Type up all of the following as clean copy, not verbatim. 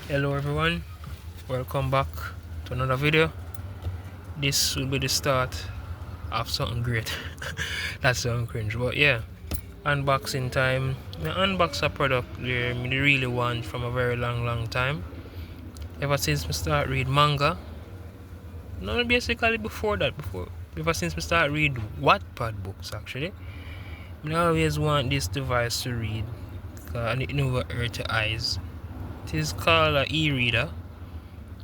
Hello everyone, welcome back to another video. This will be the start of something great. That's sound cringe, but yeah, unboxing time. I unbox a product where I really want from a very long time. Ever since I start read manga. No, basically before that, ever since I start read Wattpad books actually. I always want this device to read and it never hurt your eyes. It is called an e-reader.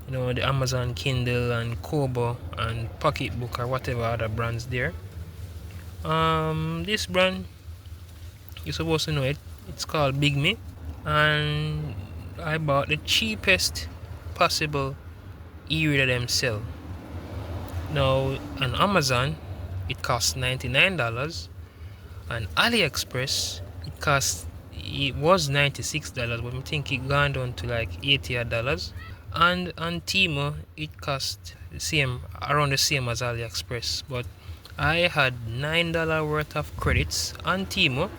You know, the Amazon Kindle and Kobo and Pocketbook or whatever other brands there. This brand, you're supposed to know it. It's called Bigme, and I bought the cheapest possible e-reader them sell. Now on Amazon, it costs $99, and AliExpress it was $96, but I think it gone down to like $80, and on Temu it cost around the same as AliExpress, but I had $9 worth of credits on Temu,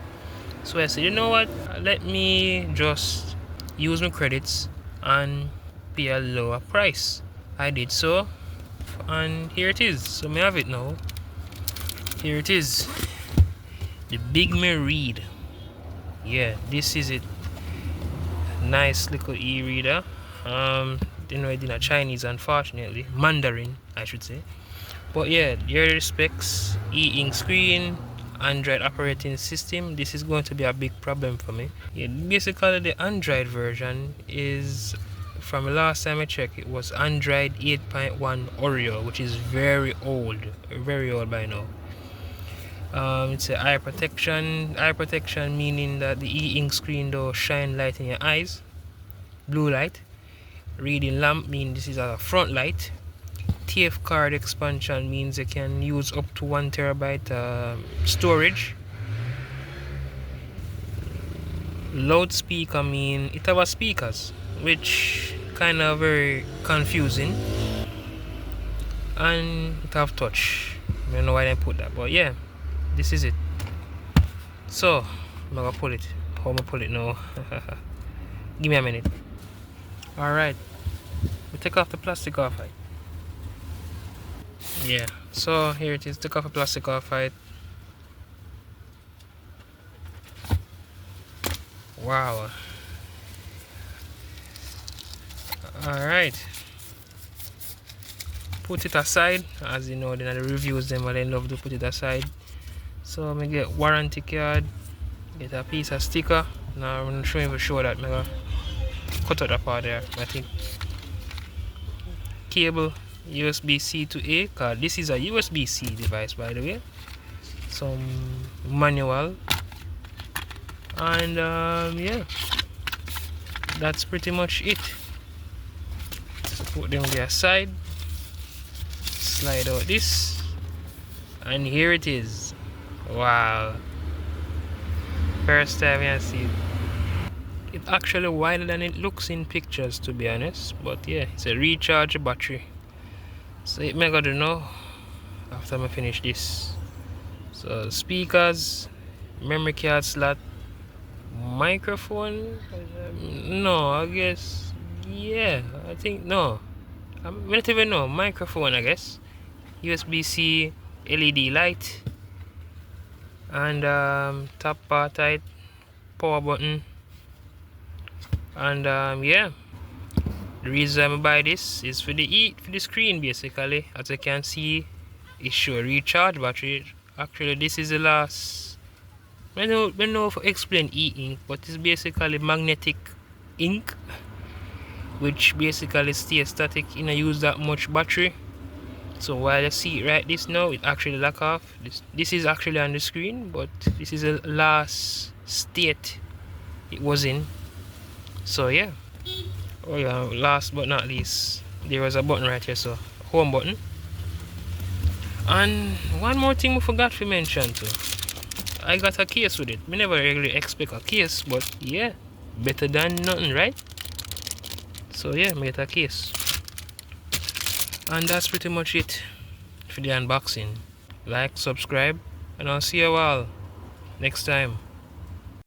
so I said, you know what, let me just use my credits and pay a lower price. I did so, and here it is. So I have it now. Here it is, the Bigme Read. Yeah, this is it. Nice little e-reader. You know, it in a Chinese, unfortunately, Mandarin I should say, but yeah, here are the specs. E-ink screen, Android operating system. This is going to be a big problem for me. Yeah, basically the Android version is, from the last time I checked, it was Android 8.1 Oreo, which is very old by now. It's a eye protection meaning that the e-ink screen though shine light in your eyes. Blue light. Reading lamp means this is a front light. TF card expansion means you can use up to 1 terabyte storage. Loudspeaker mean it have speakers, which kind of very confusing. And it have touch. I don't know why they put that, but yeah, this is it. So I'm gonna pull it. How am I pull it now? Give me a minute. Alright, we take off the plastic off it. Yeah, so here it is. Take off the plastic off it. Wow. Alright, put it aside. As you know, then the reviews them I love to put it aside. So I'm gonna get warranty card, get a piece of sticker. Now I'm not sure if I show that. I'm gonna cut out that part there. I think cable USB-C to A, cause this is a USB-C device, by the way. Some manual, and yeah, that's pretty much it. So put them on the side, slide out this, and here it is. Wow, first time I see it. It's actually wider than it looks in pictures, to be honest, but yeah, it's a recharge battery. So it may gotta know after I finish this. So speakers, memory card slot, microphone. No, I guess, yeah, I think no. I don't even know. Microphone, I guess. USB-C, LED light, and top part tight, power button, and yeah. The reason I buy this is for the screen, basically. As you can see, it show recharge battery. Actually, this is the last. I don't know if I explain e-ink, but it's basically magnetic ink, which basically stays static. You know, use that much battery. So while you see it right this now, it actually lock off. This is actually on the screen, but this is the last state it was in. So yeah. Oh yeah, last but not least, there was a button right here, so home button. And one more thing we forgot to mention too. I got a case with it. We never really expect a case, but yeah, better than nothing, right? So yeah, I get a case. And that's pretty much it for the unboxing. Like, subscribe, and I'll see you all next time.